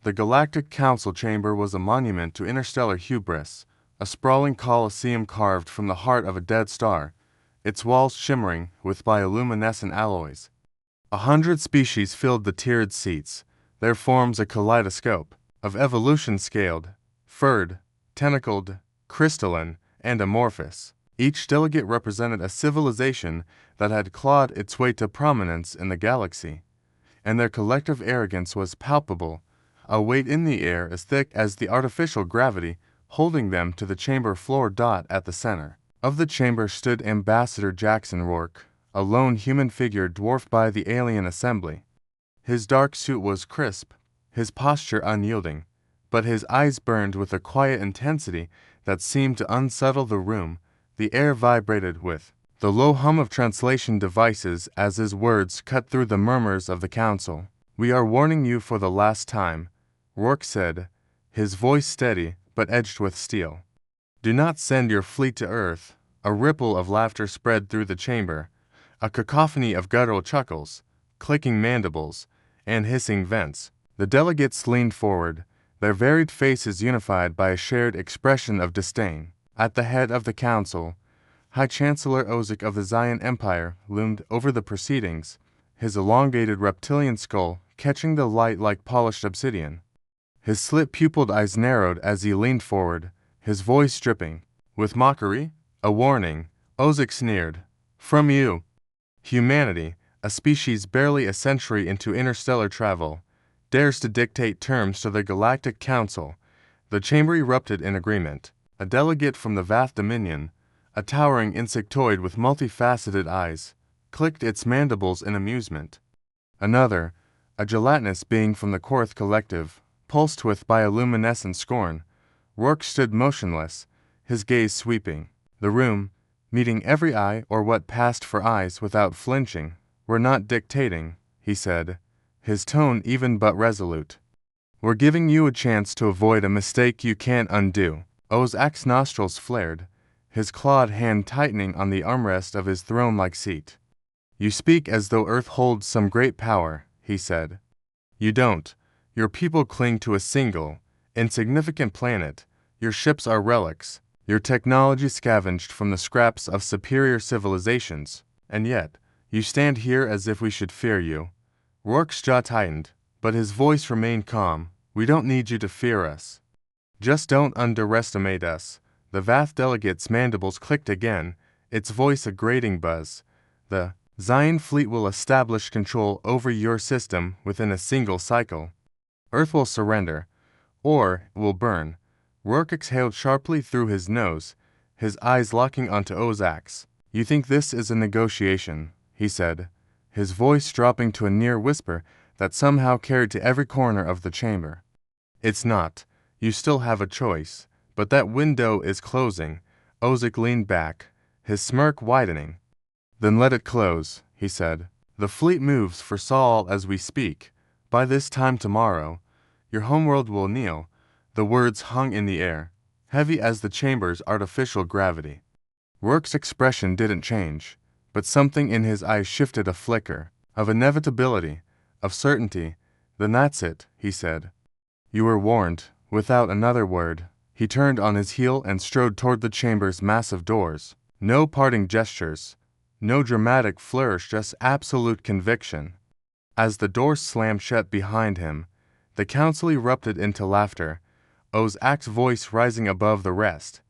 The Galactic Council chamber was a monument to interstellar hubris, a sprawling coliseum carved from the heart of a dead star, its walls shimmering with bioluminescent alloys. 100 species filled the tiered seats, their forms a kaleidoscope, of evolution scaled, furred, tentacled, crystalline, and amorphous. Each delegate represented a civilization that had clawed its way to prominence in the galaxy, and their collective arrogance was palpable, a weight in the air as thick as the artificial gravity holding them to the chamber floor. At the center of the chamber stood Ambassador Jackson Roark, a lone human figure dwarfed by the alien assembly. His dark suit was crisp, his posture unyielding, but his eyes burned with a quiet intensity that seemed to unsettle the room. The air vibrated with the low hum of translation devices as his words cut through the murmurs of the council. "We are warning you for the last time," Roark said, his voice steady but edged with steel. "Do not send your fleet to Earth." A ripple of laughter spread through the chamber, a cacophony of guttural chuckles, clicking mandibles, and hissing vents. The delegates leaned forward, their varied faces unified by a shared expression of disdain. At the head of the council, High Chancellor Ozek of the Zyian Empire loomed over the proceedings, his elongated reptilian skull catching the light like polished obsidian. His slit-pupiled eyes narrowed as he leaned forward, his voice dripping with mockery. "A warning," Ozek sneered. "From you. Humanity, a species barely a century into interstellar travel, dares to dictate terms to the Galactic Council." The chamber erupted in agreement. A delegate from the Vath Dominion, a towering insectoid with multifaceted eyes, clicked its mandibles in amusement. Another, a gelatinous being from the Korth Collective, pulsed with bioluminescent scorn. Roark stood motionless, his gaze sweeping the room, meeting every eye or what passed for eyes without flinching. "We're not dictating," he said, his tone even but resolute. "We're giving you a chance to avoid a mistake you can't undo." Ozek's nostrils flared, his clawed hand tightening on the armrest of his throne-like seat. "You speak as though Earth holds some great power," he said. "You don't. Your people cling to a single, insignificant planet. Your ships are relics, your technology scavenged from the scraps of superior civilizations, and yet, you stand here as if we should fear you." Roark's jaw tightened, but his voice remained calm. "We don't need you to fear us. Just don't underestimate us." The Vath delegate's mandibles clicked again, its voice a grating buzz. "The Zyian fleet will establish control over your system within a single cycle. Earth will surrender, or it will burn." Roark exhaled sharply through his nose, his eyes locking onto Ozek's. "You think this is a negotiation," he said, his voice dropping to a near whisper that somehow carried to every corner of the chamber. "It's not. You still have a choice, but that window is closing." Ozek leaned back, his smirk widening. "Then let it close," he said. "The fleet moves for Saul as we speak. By this time tomorrow, your homeworld will kneel." The words hung in the air, heavy as the chamber's artificial gravity. Roark's expression didn't change, but something in his eyes shifted a flicker, of inevitability, of certainty. "Then that's it," he said. "You were warned." Without another word, he turned on his heel and strode toward the chamber's massive doors. No parting gestures, no dramatic flourish, just absolute conviction. As the doors slammed shut behind him, the council erupted into laughter, Ozek's voice rising above the rest.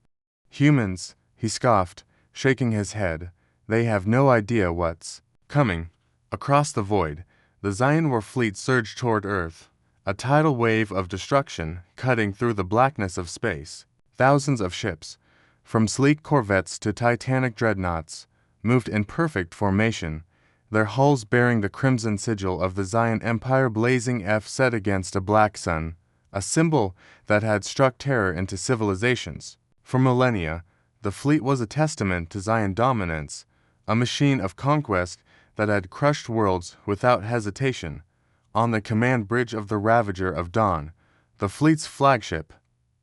"Humans," he scoffed, shaking his head, "they have no idea what's coming." Across the void, the Zyian war fleet surged toward Earth, a tidal wave of destruction cutting through the blackness of space. Thousands of ships, from sleek corvettes to titanic dreadnoughts, moved in perfect formation, their hulls bearing the crimson sigil of the Zyian Empire blazing set against a black sun, a symbol that had struck terror into civilizations. For millennia, the fleet was a testament to Zyian dominance, a machine of conquest that had crushed worlds without hesitation. On the command bridge of the Ravager of Dawn, the fleet's flagship,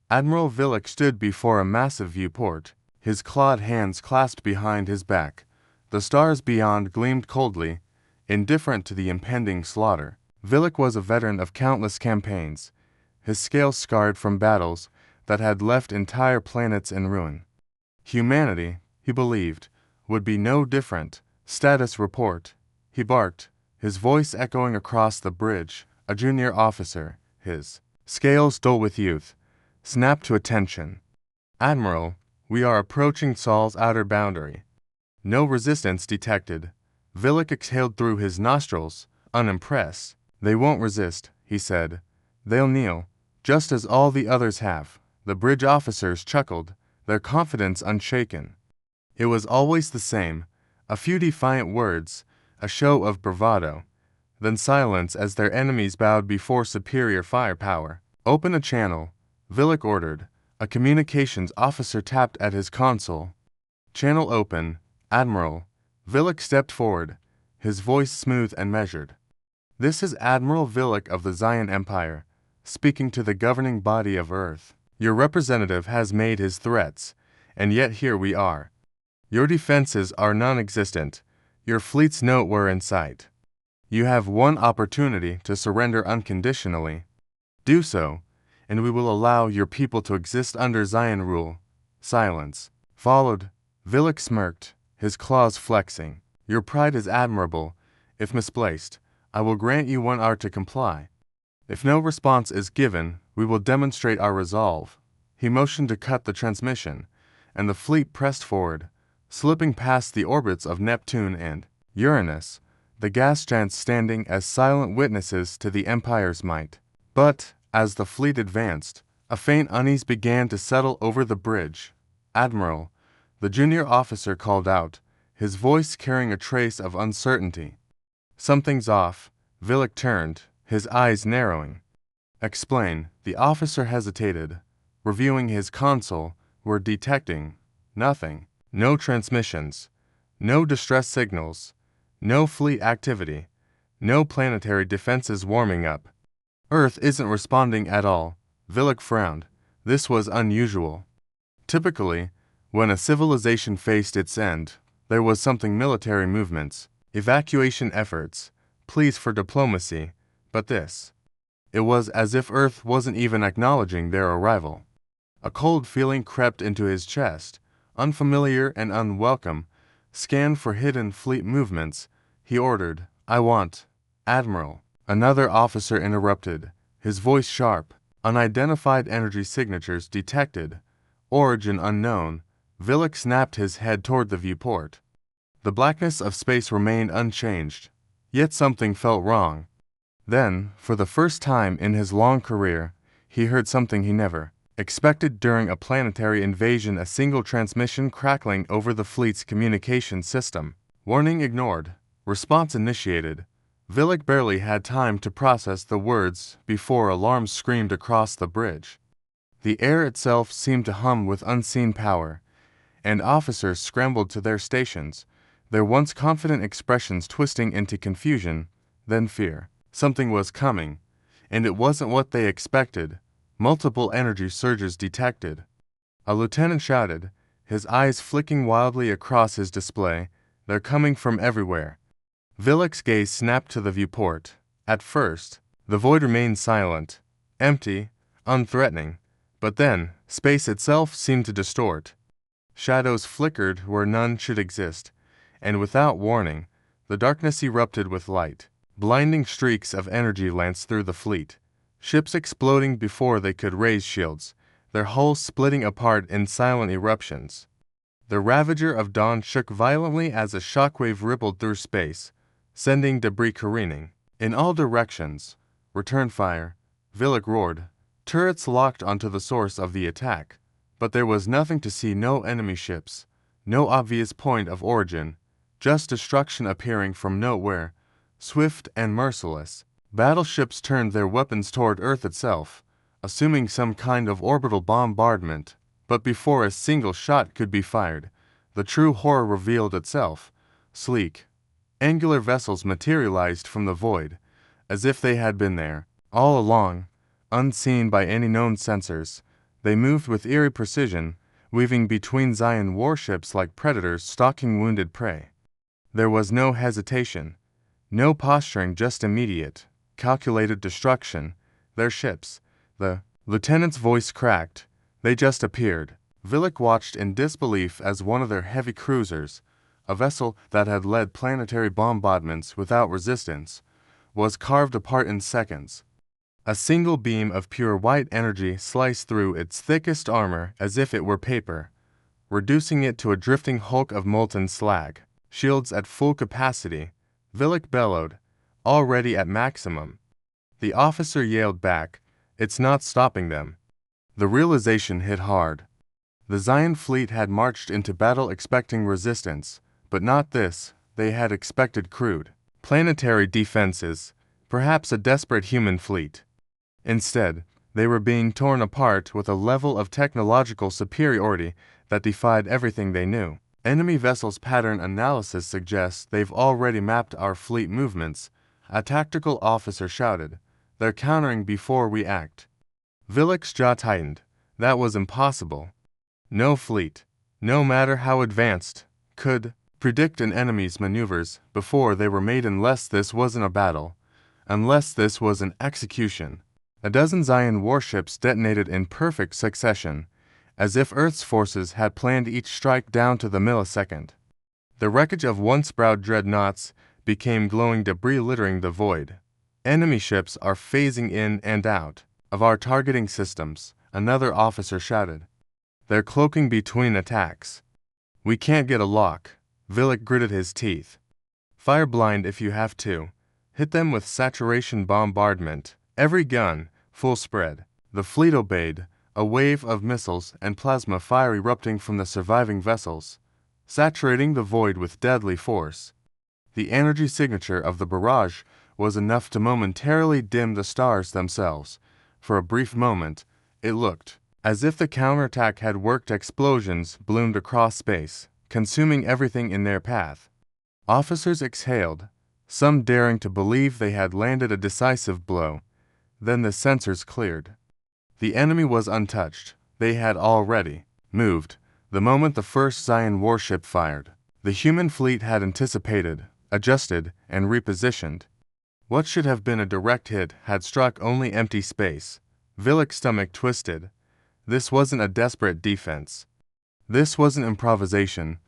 Admiral Villick stood before a massive viewport, his clawed hands clasped behind his back. The stars beyond gleamed coldly, indifferent to the impending slaughter. Villick was a veteran of countless campaigns, his scales scarred from battles that had left entire planets in ruin. Humanity, he believed, would be no different. Status report, he barked, his voice echoing across the bridge. A junior officer, his scales dull with youth, snapped to attention. Admiral, we are approaching Sol's outer boundary. No resistance detected. Villic exhaled through his nostrils, unimpressed. They won't resist, he said. They'll kneel, just as all the others have. The bridge officers chuckled, their confidence unshaken. It was always the same, a few defiant words, a show of bravado, then silence as their enemies bowed before superior firepower. Open a channel, Villic ordered. A communications officer tapped at his console. Channel open, Admiral. Villic stepped forward, his voice smooth and measured. This is Admiral Villic of the Zyian Empire, speaking to the governing body of Earth. Your representative has made his threats, and yet here we are. Your defenses are non-existent. Your fleet's nowhere in sight. You have one opportunity to surrender unconditionally. Do so, and we will allow your people to exist under Zyian rule. Silence followed. Villic smirked, his claws flexing. Your pride is admirable. If misplaced, I will grant you 1 hour to comply. If no response is given, we will demonstrate our resolve. He motioned to cut the transmission, and the fleet pressed forward, slipping past the orbits of Neptune and Uranus, the gas giants standing as silent witnesses to the Empire's might. But, as the fleet advanced, a faint unease began to settle over the bridge. Admiral, the junior officer called out, his voice carrying a trace of uncertainty. Something's off. Villic turned, his eyes narrowing. Explain. The officer hesitated. Reviewing his console, we're detecting nothing. No transmissions. No distress signals. No fleet activity. No planetary defenses warming up. Earth isn't responding at all. Villic frowned. This was unusual. Typically, when a civilization faced its end, there was something military movements, evacuation efforts, pleas for diplomacy, but this. It was as if Earth wasn't even acknowledging their arrival. A cold feeling crept into his chest, unfamiliar and unwelcome. Scan for hidden fleet movements, he ordered. I want, Admiral. Another officer interrupted, his voice sharp. Unidentified energy signatures detected. Origin unknown. Villic snapped his head toward the viewport. The blackness of space remained unchanged, yet something felt wrong. Then, for the first time in his long career, he heard something he never expected during a planetary invasion, a single transmission crackling over the fleet's communication system. Warning ignored. Response initiated. Villic barely had time to process the words before alarms screamed across the bridge. The air itself seemed to hum with unseen power, and officers scrambled to their stations, their once confident expressions twisting into confusion, then fear. Something was coming, and it wasn't what they expected. Multiple energy surges detected. A lieutenant shouted, his eyes flicking wildly across his display. They're coming from everywhere. Villic's gaze snapped to the viewport. At first, the void remained silent, empty, unthreatening, but then, space itself seemed to distort. Shadows flickered where none should exist, and without warning, the darkness erupted with light. Blinding streaks of energy lanced through the fleet, ships exploding before they could raise shields, their hulls splitting apart in silent eruptions. The Ravager of Dawn shook violently as a shockwave rippled through space, sending debris careening in all directions. Return fire, Villic roared. Turrets locked onto the source of the attack, but there was nothing to see, no enemy ships, no obvious point of origin, just destruction appearing from nowhere, swift and merciless. Battleships turned their weapons toward Earth itself, assuming some kind of orbital bombardment, but before a single shot could be fired, the true horror revealed itself. Sleek, angular vessels materialized from the void, as if they had been there all along. Unseen by any known sensors, they moved with eerie precision, weaving between Zyian warships like predators stalking wounded prey. There was no hesitation, no posturing, just immediate, calculated destruction. Their ships, The lieutenant's voice cracked. They just appeared. Villic watched in disbelief as one of their heavy cruisers, a vessel that had led planetary bombardments without resistance, was carved apart in seconds. A single beam of pure white energy sliced through its thickest armor as if it were paper, reducing it to a drifting hulk of molten slag. Shields at full capacity, Villic bellowed, already at maximum. The officer yelled back, "It's not stopping them." The realization hit hard. The Zyian fleet had marched into battle expecting resistance, but not this. They had expected crude, planetary defenses, perhaps a desperate human fleet. Instead, they were being torn apart with a level of technological superiority that defied everything they knew. Enemy vessels' pattern analysis suggests they've already mapped our fleet movements, a tactical officer shouted. They're countering before we act. Villic's jaw tightened. That was impossible. No fleet, no matter how advanced, could predict an enemy's maneuvers before they were made unless this wasn't a battle, unless this was an execution. A dozen Zyian warships detonated in perfect succession, as if Earth's forces had planned each strike down to the millisecond. The wreckage of once proud dreadnoughts became glowing debris littering the void. Enemy ships are phasing in and out of our targeting systems, another officer shouted. They're cloaking between attacks. We can't get a lock. Villic gritted his teeth. Fire blind if you have to. Hit them with saturation bombardment. Every gun, full spread. The fleet obeyed, a wave of missiles and plasma fire erupting from the surviving vessels, saturating the void with deadly force. The energy signature of the barrage was enough to momentarily dim the stars themselves. For a brief moment, it looked as if the counterattack had worked. Explosions bloomed across space, consuming everything in their path. Officers exhaled, some daring to believe they had landed a decisive blow. Then the sensors cleared. The enemy was untouched. They had already moved the moment the first Zyian warship fired. The human fleet had anticipated, adjusted, and repositioned. What should have been a direct hit had struck only empty space. Villic's stomach twisted. This wasn't a desperate defense. This wasn't improvisation.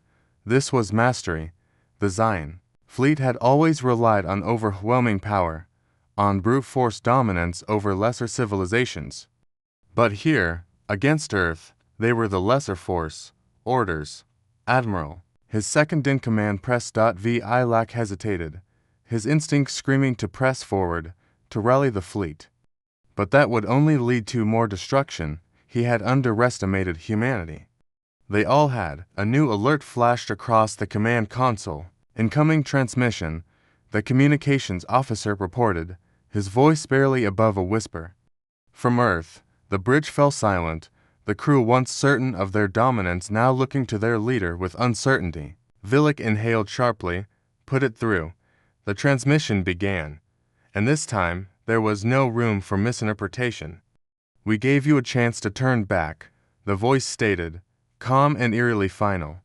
This was mastery. The Zyian fleet had always relied on overwhelming power, on brute force dominance over lesser civilizations. But here, against Earth, they were the lesser force. Orders. Admiral. His second-in-command Press.Vilac hesitated, his instinct screaming to press forward, to rally the fleet. But that would only lead to more destruction. He had underestimated humanity. They all had. A new alert flashed across the command console. Incoming transmission, the communications officer reported, his voice barely above a whisper. From Earth, the bridge fell silent, the crew once certain of their dominance now looking to their leader with uncertainty. Villic inhaled sharply, put it through. The transmission began. And this time, there was no room for misinterpretation. We gave you a chance to turn back, the voice stated, calm and eerily final.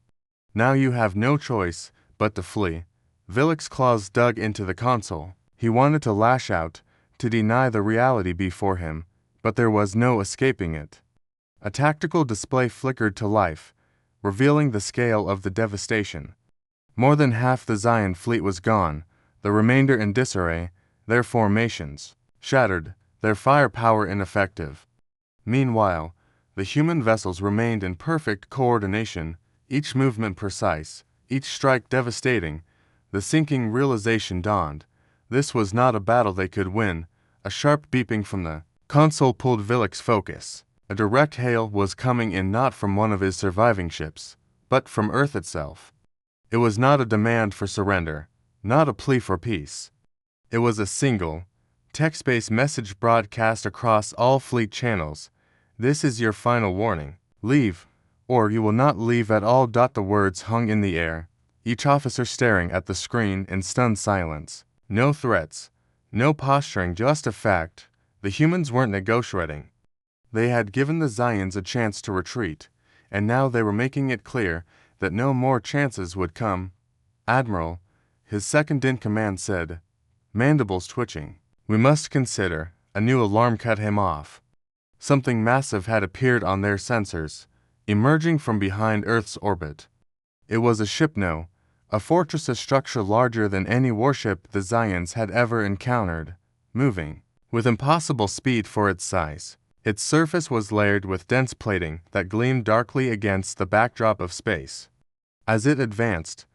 Now you have no choice but to flee. Villic's claws dug into the console. He wanted to lash out, to deny the reality before him, but there was no escaping it. A tactical display flickered to life, revealing the scale of the devastation. More than half the Zyian fleet was gone, the remainder in disarray, their formations shattered, their firepower ineffective. Meanwhile, the human vessels remained in perfect coordination, each movement precise, each strike devastating. The sinking realization dawned. This was not a battle they could win. A sharp beeping from the console pulled Villic's focus. A direct hail was coming in not from one of his surviving ships, but from Earth itself. It was not a demand for surrender, not a plea for peace. It was a single, text-based message broadcast across all fleet channels. This is your final warning. Leave, or you will not leave at all. The words hung in the air, each officer staring at the screen in stunned silence. No threats, no posturing, just a fact. The humans weren't negotiating. They had given the Zyians a chance to retreat, and now they were making it clear that no more chances would come. Admiral, his second-in-command said, mandibles twitching. We must consider. A new alarm cut him off. Something massive had appeared on their sensors, emerging from behind Earth's orbit. It was a ship, no, a fortress, a structure larger than any warship the Zyians had ever encountered, moving with impossible speed for its size. Its surface was layered with dense plating that gleamed darkly against the backdrop of space. As it advanced,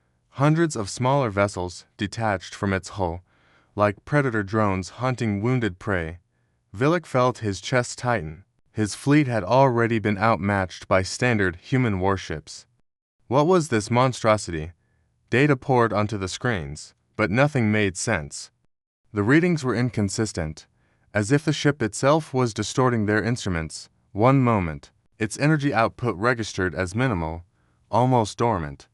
hundreds of smaller vessels detached from its hull, like predator drones hunting wounded prey. Villic felt his chest tighten. His fleet had already been outmatched by standard human warships. What was this monstrosity? Data poured onto the screens, but nothing made sense. The readings were inconsistent, as if the ship itself was distorting their instruments. One moment, its energy output registered as minimal, almost dormant.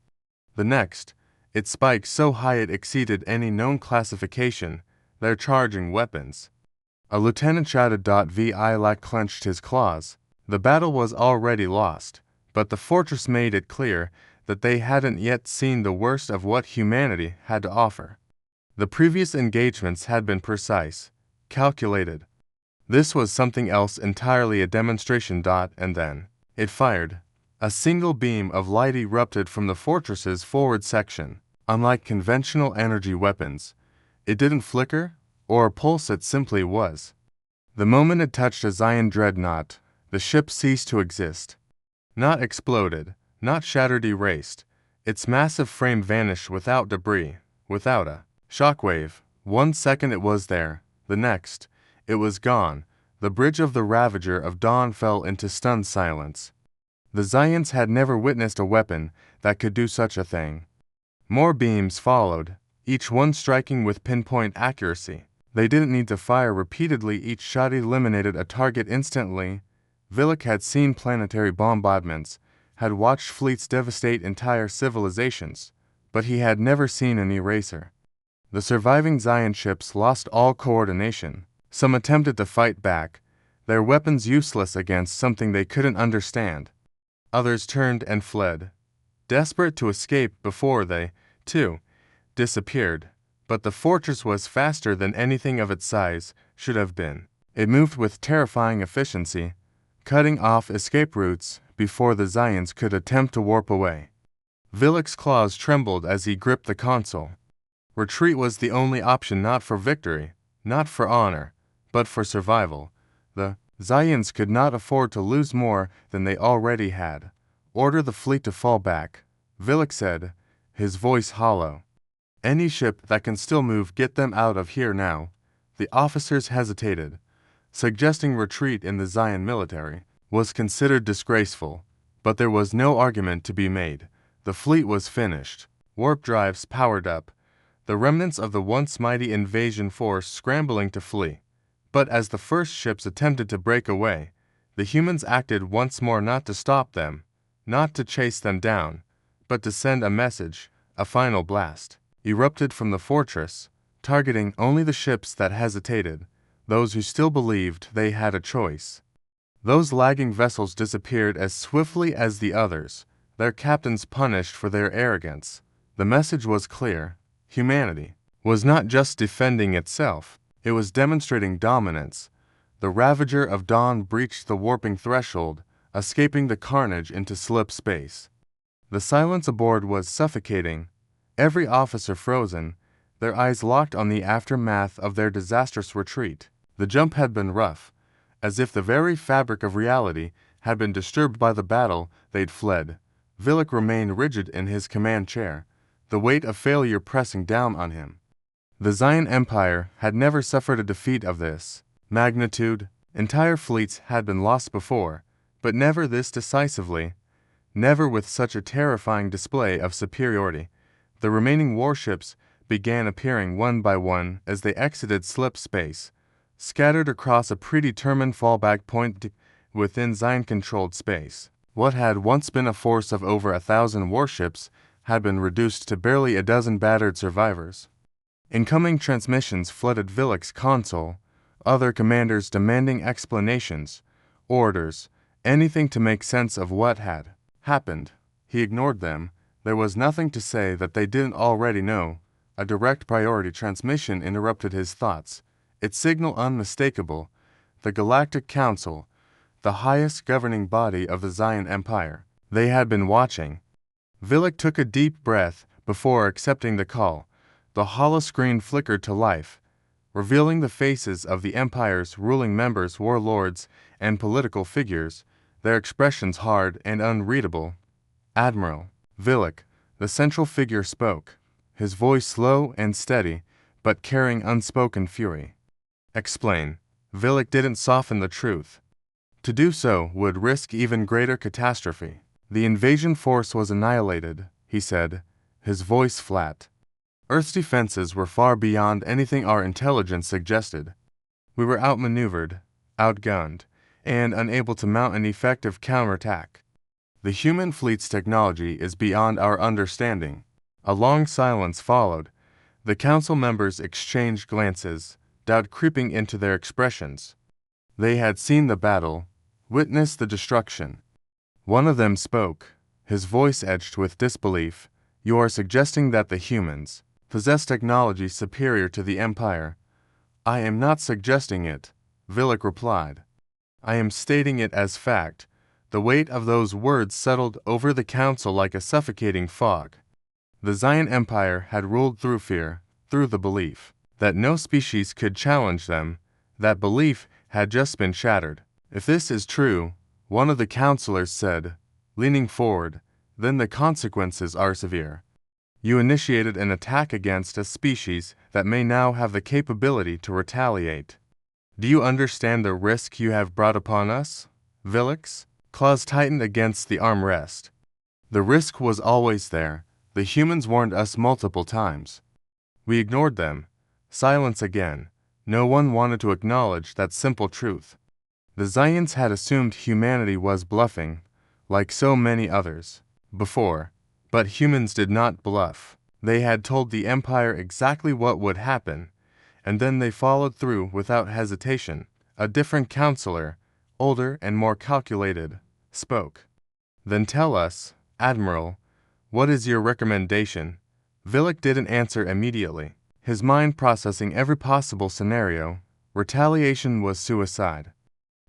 The next, it spiked so high it exceeded any known classification. They're charging weapons. A lieutenant shouted. Vilak clenched his claws. The battle was already lost, but the fortress made it clear that they hadn't yet seen the worst of what humanity had to offer. The previous engagements had been precise, calculated. This was something else entirely, a demonstration. And then it fired. A single beam of light erupted from the fortress's forward section. Unlike conventional energy weapons, it didn't flicker or pulse, it simply was. The moment it touched a Zyian dreadnought, the ship ceased to exist. Not exploded, not shattered, erased. Its massive frame vanished without debris, without a shockwave. 1 second it was there, the next, it was gone. The bridge of the Ravager of Dawn fell into stunned silence. The Zyians had never witnessed a weapon that could do such a thing. More beams followed, each one striking with pinpoint accuracy. They didn't need to fire repeatedly, each shot eliminated a target instantly. Villic had seen planetary bombardments, had watched fleets devastate entire civilizations, but he had never seen an eraser. The surviving Zyian ships lost all coordination. Some attempted to fight back, their weapons useless against something they couldn't understand. Others turned and fled, desperate to escape before they, too, disappeared. But the fortress was faster than anything of its size should have been. It moved with terrifying efficiency, cutting off escape routes before the Zyians could attempt to warp away. Villic's claws trembled as he gripped the console. Retreat was the only option, not for victory, not for honor, but for survival. The Zyians could not afford to lose more than they already had. Order the fleet to fall back, Villic said, his voice hollow. Any ship that can still move, get them out of here now. The officers hesitated. Suggesting retreat in the Zyian military was considered disgraceful, but there was no argument to be made. The fleet was finished, warp drives powered up, the remnants of the once mighty invasion force scrambling to flee. But as the first ships attempted to break away, the humans acted once more, not to stop them, not to chase them down, but to send a message. A final blast erupted from the fortress, targeting only the ships that hesitated, those who still believed they had a choice. Those lagging vessels disappeared as swiftly as the others, their captains punished for their arrogance. The message was clear. Humanity was not just defending itself, it was demonstrating dominance. The Ravager of Dawn breached the warping threshold, escaping the carnage into slip space. The silence aboard was suffocating. Every officer frozen, their eyes locked on the aftermath of their disastrous retreat. The jump had been rough, as if the very fabric of reality had been disturbed by the battle they'd fled. Villic remained rigid in his command chair, the weight of failure pressing down on him. The Zyian Empire had never suffered a defeat of this magnitude. Entire fleets had been lost before, but never this decisively, never with such a terrifying display of superiority. The remaining warships began appearing one by one as they exited slip space, scattered across a predetermined fallback point within Zyian-controlled space. What had once been a force of over 1,000 warships had been reduced to barely a dozen battered survivors. Incoming transmissions flooded Villic's console, other commanders demanding explanations, orders, anything to make sense of what had happened. He ignored them. There was nothing to say that they didn't already know. A direct priority transmission interrupted his thoughts, its signal unmistakable. The Galactic Council, the highest governing body of the Zyian Empire. They had been watching. Vilek took a deep breath before accepting the call. The holoscreen flickered to life, revealing the faces of the Empire's ruling members, warlords, and political figures, their expressions hard and unreadable. Admiral Vilek, the central figure, spoke, his voice slow and steady, but carrying unspoken fury. Explain. Vilek didn't soften the truth. To do so would risk even greater catastrophe. The invasion force was annihilated, he said, his voice flat. Earth's defenses were far beyond anything our intelligence suggested. We were outmaneuvered, outgunned, and unable to mount an effective counterattack. The human fleet's technology is beyond our understanding. A long silence followed. The council members exchanged glances, doubt creeping into their expressions. They had seen the battle, witnessed the destruction. One of them spoke, his voice edged with disbelief. You are suggesting that the humans possess technology superior to the Empire. I am not suggesting it, Vilek replied. I am stating it as fact. The weight of those words settled over the council like a suffocating fog. The Zyian Empire had ruled through fear, through the belief that no species could challenge them. That belief had just been shattered. If this is true, one of the counselors said, leaning forward, then the consequences are severe. You initiated an attack against a species that may now have the capability to retaliate. Do you understand the risk you have brought upon us? Vilek's claws tightened against the armrest. The risk was always there. The humans warned us multiple times. We ignored them. Silence again. No one wanted to acknowledge that simple truth. The Zyians had assumed humanity was bluffing, like so many others before. But humans did not bluff. They had told the Empire exactly what would happen, and then they followed through without hesitation. A different counselor, older and more calculated, spoke. Then tell us, Admiral, what is your recommendation? Vilek didn't answer immediately, his mind processing every possible scenario. Retaliation was suicide.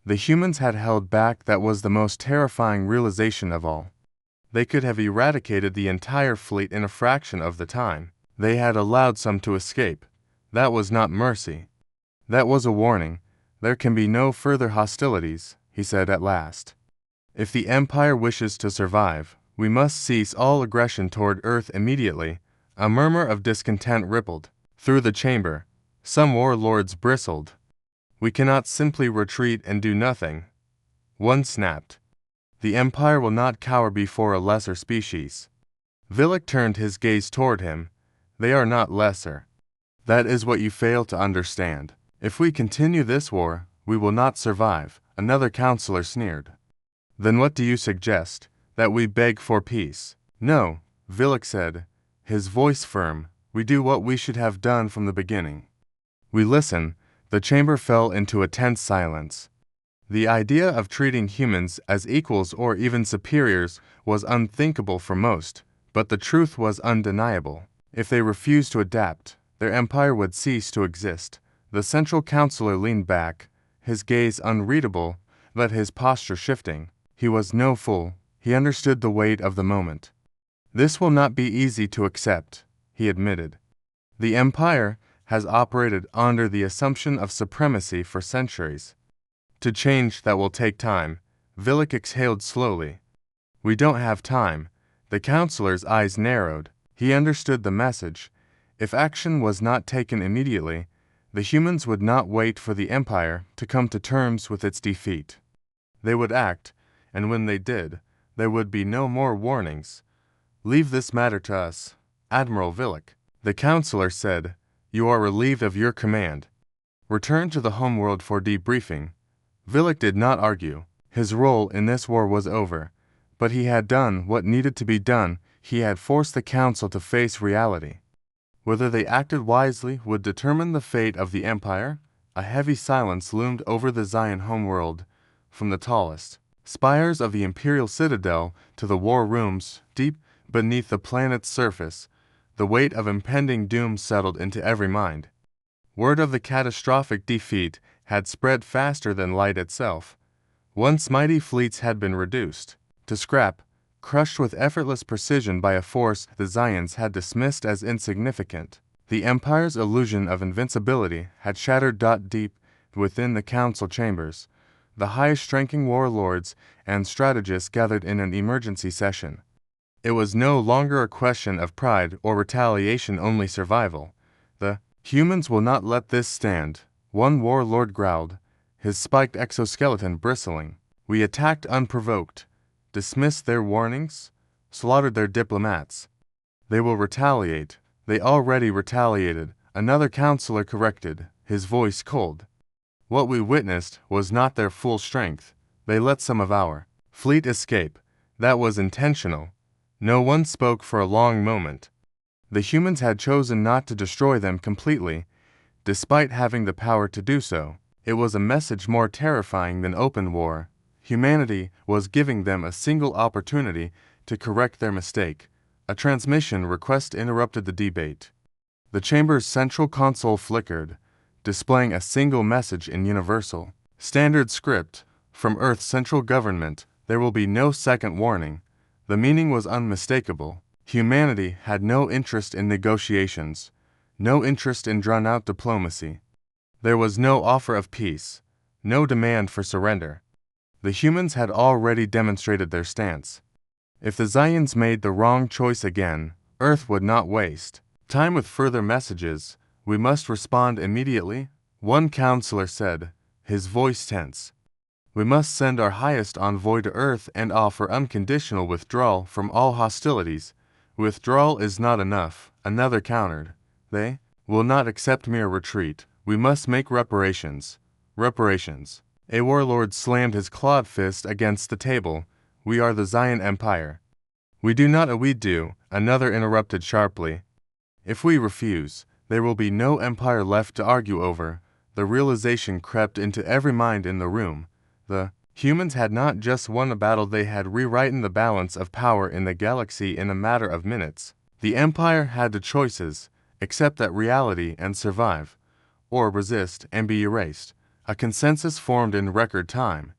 The humans had held back. That was the most terrifying realization of all. They could have eradicated the entire fleet in a fraction of the time. They had allowed some to escape. That was not mercy. That was a warning. There can be no further hostilities, he said at last. If the Empire wishes to survive, we must cease all aggression toward Earth immediately. A murmur of discontent rippled through the chamber. Some warlords bristled. We cannot simply retreat and do nothing. One snapped. The Empire will not cower before a lesser species. Vilek turned his gaze toward him. They are not lesser. That is what you fail to understand. If we continue this war, we will not survive, another counselor sneered. Then what do you suggest? That we beg for peace? No, Vilek said, his voice firm. We do what we should have done from the beginning. We listen. The chamber fell into a tense silence. The idea of treating humans as equals or even superiors was unthinkable for most, but the truth was undeniable. If they refused to adapt, their empire would cease to exist. The central counselor leaned back, his gaze unreadable, but his posture shifting. He was no fool. He understood the weight of the moment. This will not be easy to accept, he admitted. The Empire has operated under the assumption of supremacy for centuries. To change that will take time. Vilek exhaled slowly. We don't have time. The counselor's eyes narrowed. He understood the message. If action was not taken immediately, the humans would not wait for the Empire to come to terms with its defeat. They would act, and when they did, there would be no more warnings. Leave this matter to us, Admiral Vilek. The counselor said, You are relieved of your command. Return to the homeworld for debriefing. Vilek did not argue. His role in this war was over, but he had done what needed to be done. He had forced the council to face reality. Whether they acted wisely would determine the fate of the Empire. A heavy silence loomed over the Zyian homeworld, from the tallest spires of the Imperial Citadel to the war rooms deep beneath the planet's surface. The weight of impending doom settled into every mind. Word of the catastrophic defeat had spread faster than light itself. Once mighty fleets had been reduced to scrap, crushed with effortless precision by a force the Zyians had dismissed as insignificant. The Empire's illusion of invincibility had shattered. Deep within the council chambers, the highest-ranking warlords and strategists gathered in an emergency session. It was no longer a question of pride or retaliation, only survival. The humans will not let this stand, one warlord growled, his spiked exoskeleton bristling. We attacked unprovoked, dismissed their warnings, slaughtered their diplomats. They will retaliate. They already retaliated, another counselor corrected, his voice cold. What we witnessed was not their full strength. They let some of our fleet escape. That was intentional. No one spoke for a long moment. The humans had chosen not to destroy them completely, despite having the power to do so. It was a message more terrifying than open war. Humanity was giving them a single opportunity to correct their mistake. A transmission request interrupted the debate. The chamber's central console flickered, displaying a single message in universal standard script. From Earth's central government, there will be no second warning. The meaning was unmistakable. Humanity had no interest in negotiations, no interest in drawn-out diplomacy. There was no offer of peace, no demand for surrender. The humans had already demonstrated their stance. If the Zyians made the wrong choice again, Earth would not waste time with further messages. We must respond immediately, one counselor said, his voice tense. We must send our highest envoy to Earth and offer unconditional withdrawal from all hostilities. Withdrawal is not enough, another countered. They will not accept mere retreat. We must make reparations. Reparations. A warlord slammed his clawed fist against the table. We are the Zyian Empire. We do not. We do, another interrupted sharply. If we refuse, there will be no empire left to argue over. The realization crept into every mind in the room. The humans had not just won a battle, they had rewritten the balance of power in the galaxy in a matter of minutes. The Empire had the choices: accept that reality and survive, or resist and be erased. A consensus formed in record time.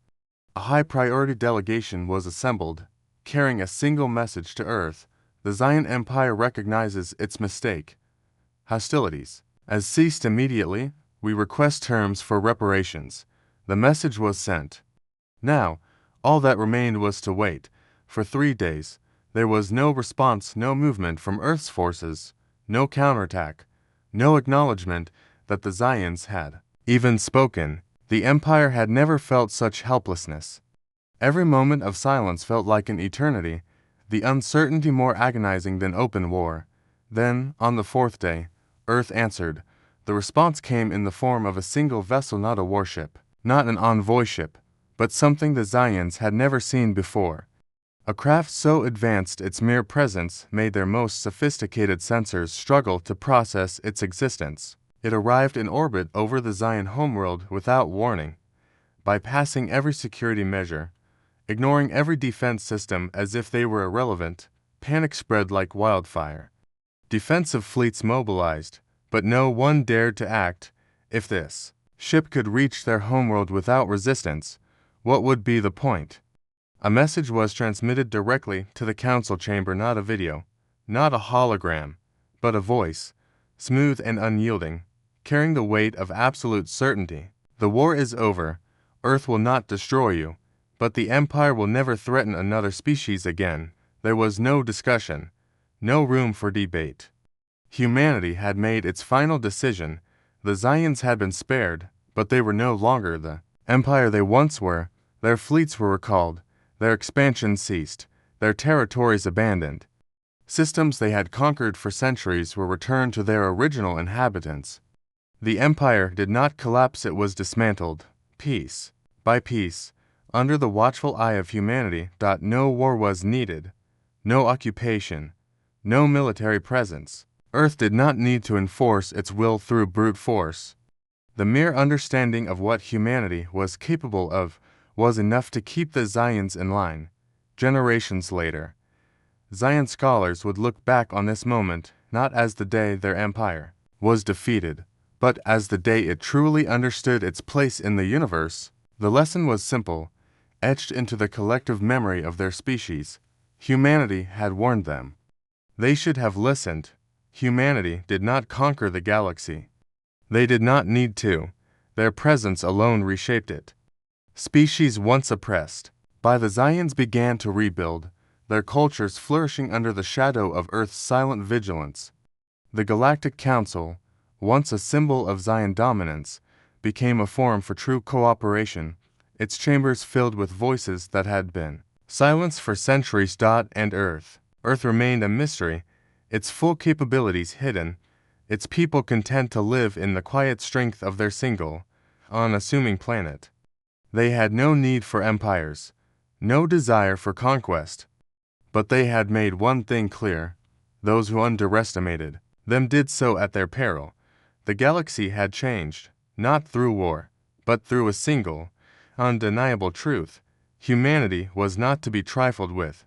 A high-priority delegation was assembled, carrying a single message to Earth. The Zyian Empire recognizes its mistake. Hostilities has ceased immediately. We request terms for reparations. The message was sent. Now, all that remained was to wait. For 3 days, there was no response, no movement from Earth's forces, no counterattack, no acknowledgement that the Zyians had even spoken. The Empire had never felt such helplessness. Every moment of silence felt like an eternity, the uncertainty more agonizing than open war. Then, on the 4th day, Earth answered. The response came in the form of a single vessel, not a warship, not an envoy ship, but something the Zyians had never seen before. A craft so advanced its mere presence made their most sophisticated sensors struggle to process its existence. It arrived in orbit over the Zyian homeworld without warning, bypassing every security measure, ignoring every defense system as if they were irrelevant. Panic spread like wildfire. Defensive fleets mobilized, but no one dared to act. If this ship could reach their homeworld without resistance, what would be the point? A message was transmitted directly to the council chamber, not a video, not a hologram, but a voice, smooth and unyielding, carrying the weight of absolute certainty. The war is over. Earth will not destroy you, but the Empire will never threaten another species again. There was no discussion, no room for debate. Humanity had made its final decision. The Zyians had been spared, but they were no longer the empire they once were. Their fleets were recalled, their expansion ceased, their territories abandoned. Systems they had conquered for centuries were returned to their original inhabitants. The empire did not collapse, it was dismantled, piece by piece, under the watchful eye of humanity. No war was needed, no occupation, no military presence. Earth did not need to enforce its will through brute force. The mere understanding of what humanity was capable of was enough to keep the Zyians in line. Generations later, Zyian scholars would look back on this moment not as the day their empire was defeated, but as the day it truly understood its place in the universe. The lesson was simple. etched into the collective memory of their species. Humanity had warned them. They should have listened. Humanity did not conquer the galaxy. They did not need to. Their presence alone reshaped it. Species once oppressed by the Zyians began to rebuild, their cultures flourishing under the shadow of Earth's silent vigilance. The Galactic Council, once a symbol of Zyian dominance, became a forum for true cooperation, its chambers filled with voices that had been silenced for centuries. And Earth remained a mystery, its full capabilities hidden, its people content to live in the quiet strength of their single, unassuming planet. They had no need for empires, no desire for conquest. But they had made one thing clear: those who underestimated them did so at their peril. The galaxy had changed, not through war, but through a single, undeniable truth. Humanity was not to be trifled with.